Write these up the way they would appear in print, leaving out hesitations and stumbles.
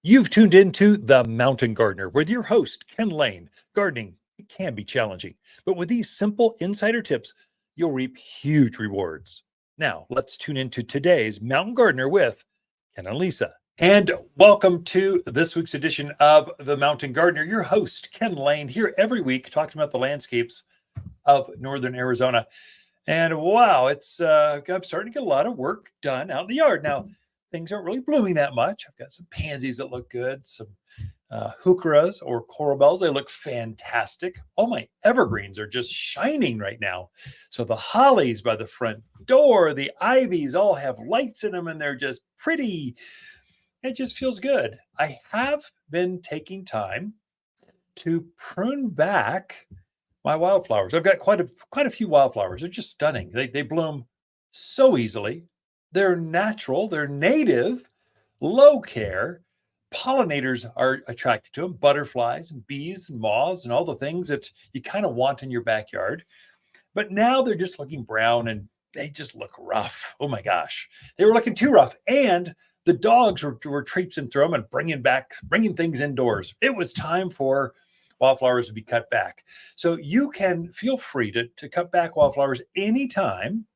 You've tuned into The Mountain Gardener with your host, Ken Lain. Gardening, it can be challenging, but with these simple insider tips, you'll reap huge rewards. Now, let's tune into today's Mountain Gardener with Ken and Lisa. And welcome to this week's edition of The Mountain Gardener. Your host, Ken Lain, here every week talking about the landscapes of northern Arizona. And wow, I'm starting to get a lot of work done out in the yard. Now, things aren't really blooming that much. I've got some pansies that look good, some heucheras or coral bells. They look fantastic. All my evergreens are just shining right now. So the hollies by the front door, the ivies all have lights in them and they're just pretty. It just feels good. I have been taking time to prune back my wildflowers. I've got quite a few wildflowers. They're just stunning. They bloom so easily. They're natural, they're native, low care. Pollinators are attracted to them, butterflies and bees and moths and all the things that you kind of want in your backyard. But now they're just looking brown and they just look rough. Oh my gosh. They were looking too rough. And the dogs were traipsing through them and bringing things indoors. It was time for wildflowers to be cut back. So you can feel free to cut back wildflowers anytime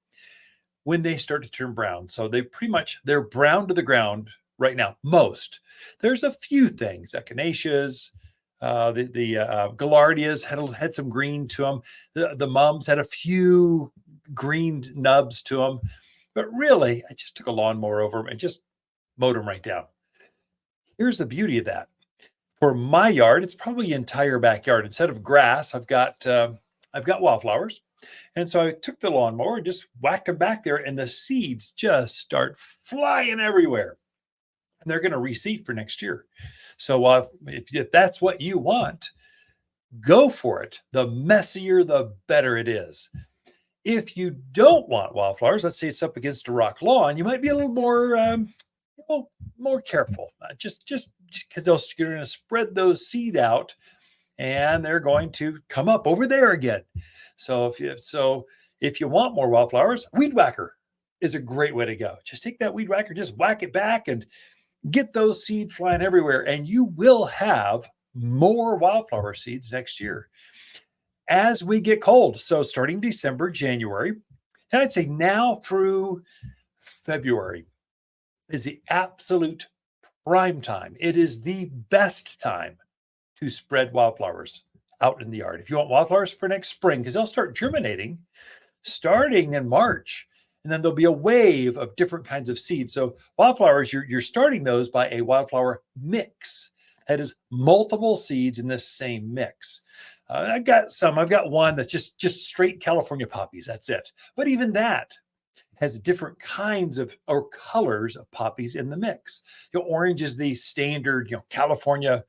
when they start to turn brown. So they're brown to the ground right now. Most. There's a few things, echinaceas, the gaillardias had some green to them. The mums had a few green nubs to them. But really, I just took a lawnmower over them and just mowed them right down. Here's the beauty of that. For my yard, it's probably the entire backyard. Instead of grass, I've got wildflowers. And so I took the lawnmower and just whacked them back there, and the seeds just start flying everywhere. And they're going to reseed for next year. So if that's what you want, go for it. The messier, the better it is. If you don't want wildflowers, let's say it's up against a rock lawn, you might be a little more careful. Just because you're going to spread those seed out, and they're going to come up over there again. So if you want more wildflowers, weed whacker is a great way to go. Just take that weed whacker, just whack it back and get those seeds flying everywhere, and you will have more wildflower seeds next year as we get cold. So starting December, January, and I'd say now through February is the absolute prime time. It is the best time to spread wildflowers out in the yard. If you want wildflowers for next spring, because they'll start germinating starting in March, and then there'll be a wave of different kinds of seeds. So wildflowers, you're starting those by a wildflower mix. That is multiple seeds in this same mix. I've got one that's just straight California poppies. That's it. But even that has different kinds of or colors of poppies in the mix. Orange is the standard, California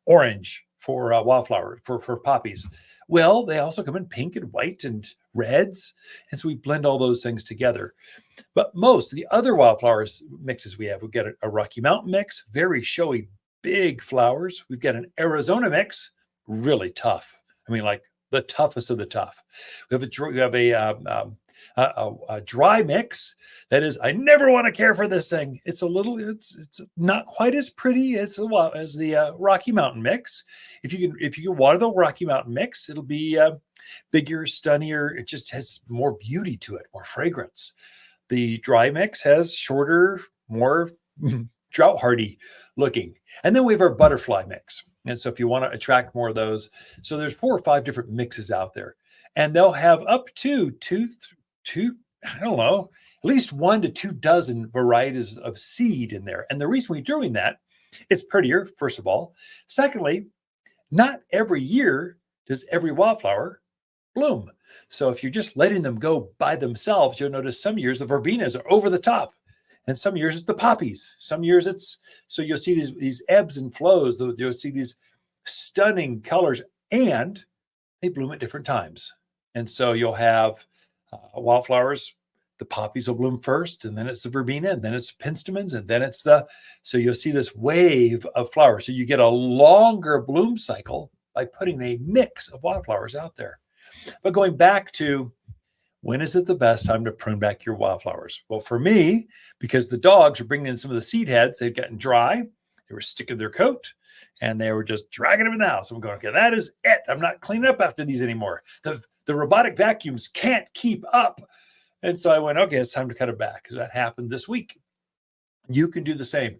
orange for wildflower, for poppies. Well, they also come in pink and white and reds. And so we blend all those things together. But most of the other wildflowers mixes we've got a Rocky Mountain mix, very showy, big flowers. We've got an Arizona mix, really tough. I mean, like the toughest of the tough. We have a dry mix. That is, I never want to care for this thing. It's not quite as pretty as the Rocky Mountain mix. If you can water the Rocky Mountain mix, it'll be bigger, stunnier. It just has more beauty to it, more fragrance. The dry mix has shorter, more drought hardy looking. And then we have our butterfly mix. And so if you want to attract more of those, so there's 4 or 5 different mixes out there, and they'll have up to two, I don't know, at least 1 to 2 dozen varieties of seed in there. And the reason we're doing that, it's prettier, first of all. Secondly, not every year does every wildflower bloom. So if you're just letting them go by themselves, you'll notice some years the verbenas are over the top, and some years it's the poppies. Some years so you'll see these ebbs and flows. You'll see these stunning colors, and they bloom at different times. And so you'll have wildflowers, the poppies will bloom first, and then it's the verbena, and then it's penstemons, and then so you'll see this wave of flowers. So you get a longer bloom cycle by putting a mix of wildflowers out there. But going back to when is it the best time to prune back your wildflowers? Well, for me, because the dogs are bringing in some of the seed heads, they've gotten dry, They were sticking their coat and they were just dragging them in the house. I'm going, okay, that is it. I'm not cleaning up after these anymore. The robotic vacuums can't keep up. And so I went, okay, it's time to cut it back, because that happened this week. You can do the same.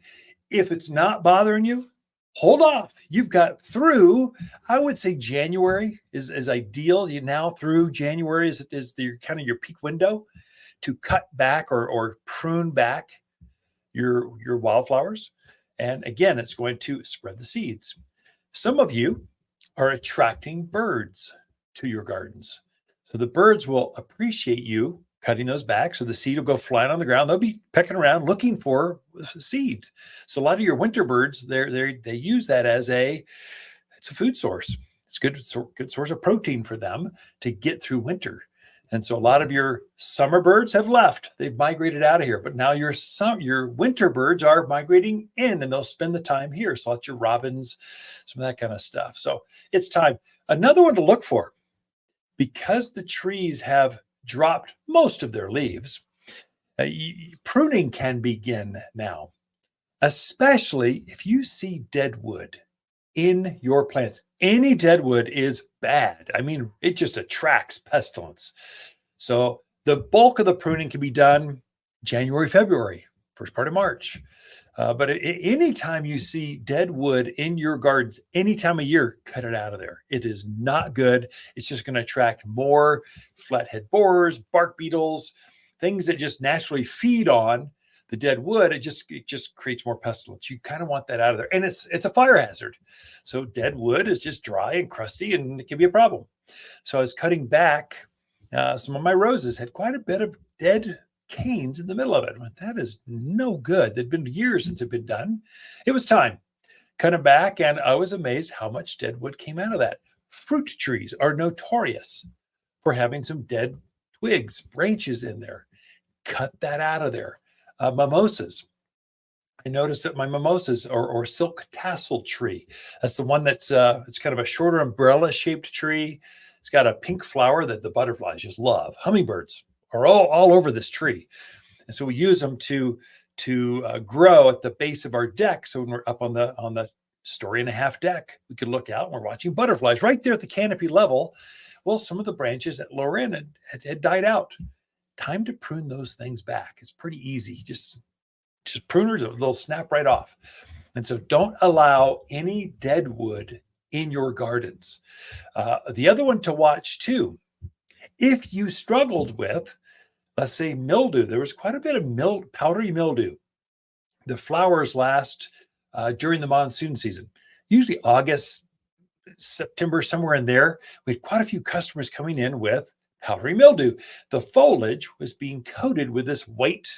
If it's not bothering you, hold off. You've got through, I would say January is ideal. You now through January is the kind of your peak window to cut back or prune back your wildflowers. And again, it's going to spread the seeds. Some of you are attracting birds to your gardens. So the birds will appreciate you cutting those back. So the seed will go flying on the ground. They'll be pecking around looking for seed. So a lot of your winter birds, they use that as it's a food source. It's good source of protein for them to get through winter. And so a lot of your summer birds have left. They've migrated out of here. But now your winter birds are migrating in, and they'll spend the time here. So that's your robins, some of that kind of stuff. So it's time. Another one to look for, because the trees have dropped most of their leaves, pruning can begin now, especially if you see dead wood in your plants. Any dead wood is bad. I mean, it just attracts pestilence. So the bulk of the pruning can be done January, February, first part of March. But anytime you see dead wood in your gardens, any time of year, cut it out of there. It is not good. It's just going to attract more flathead borers, bark beetles, things that just naturally feed on the dead wood. It just creates more pestilence. You kind of want that out of there. And it's a fire hazard. So dead wood is just dry and crusty, and it can be a problem. So I was cutting back. Some of my roses had quite a bit of dead canes in the middle of it. I went, that is no good. It'd been years since it'd been done. It was time. Cut it back, and I was amazed how much dead wood came out of that. Fruit trees are notorious for having some dead twigs, branches in there. Cut that out of there. Mimosas. I noticed that my mimosas or silk tassel tree, that's the one that's it's kind of a shorter umbrella shaped tree. It's got a pink flower that the butterflies just love. Hummingbirds are all over this tree. And so we use them to grow at the base of our deck. So when we're up on the story and a half deck, we could look out and we're watching butterflies right there at the canopy level. Well, some of the branches at lower end had died out. Time to prune those things back. It's pretty easy. Just pruners, they'll snap right off. And so don't allow any dead wood in your gardens. The other one to watch too, if you struggled with, let's say, mildew, there was quite a bit of powdery mildew. The flowers last during the monsoon season, usually August, September, somewhere in there. We had quite a few customers coming in with powdery mildew. The foliage was being coated with this white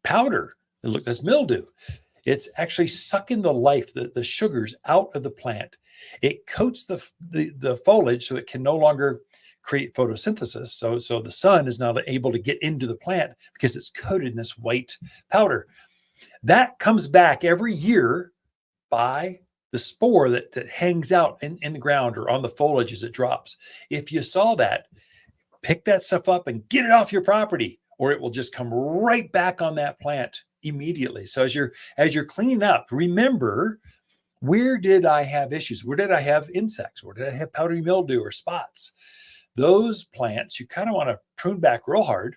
powder. That's mildew. It's actually sucking the life, the sugars out of the plant. It coats the foliage so it can no longer create photosynthesis. So the sun is now able to get into the plant because it's coated in this white powder. That comes back every year by the spore that hangs out in the ground or on the foliage as it drops. If you saw that, pick that stuff up and get it off your property, or it will just come right back on that plant immediately. So as you're cleaning up, remember, where did I have issues? Where did I have insects? Where did I have powdery mildew or spots? Those plants, you kind of want to prune back real hard,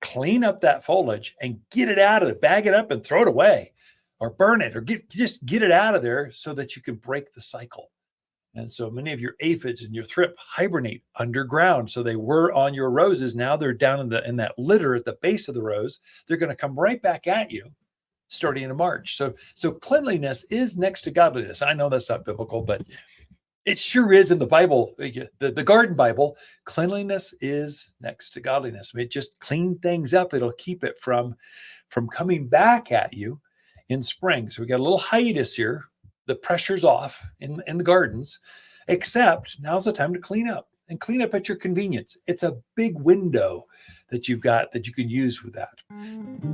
clean up that foliage and get it out of it, bag it up and throw it away or burn it or just get it out of there so that you can break the cycle. And so many of your aphids and your thrip hibernate underground. So they were on your roses. Now they're down in that litter at the base of the rose. They're going to come right back at you starting in March. So cleanliness is next to godliness. I know that's not biblical, but it sure is in the Bible, the Garden Bible. Cleanliness is next to godliness. I mean, just clean things up. It'll keep it from coming back at you in spring. So we got a little hiatus here. The pressure's off in the gardens, except now's the time to clean up and clean up at your convenience. It's a big window that you've got that you can use with that.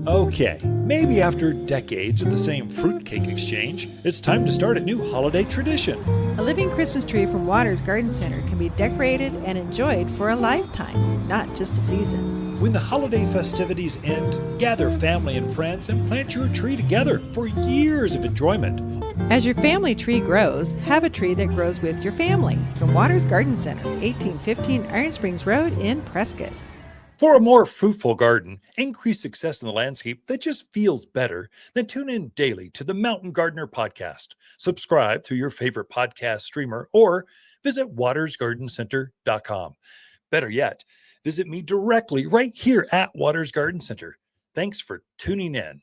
Okay, maybe after decades of the same fruitcake exchange, it's time to start a new holiday tradition. A living Christmas tree from Waters Garden Center can be decorated and enjoyed for a lifetime, not just a season. When the holiday festivities end, gather family and friends and plant your tree together for years of enjoyment. As your family tree grows, have a tree that grows with your family. From Waters Garden Center, 1815 Iron Springs Road in Prescott. For a more fruitful garden, increase success in the landscape that just feels better, then tune in daily to the Mountain Gardener podcast. Subscribe through your favorite podcast streamer or visit watersgardencenter.com. Better yet, visit me directly right here at Waters Garden Center. Thanks for tuning in.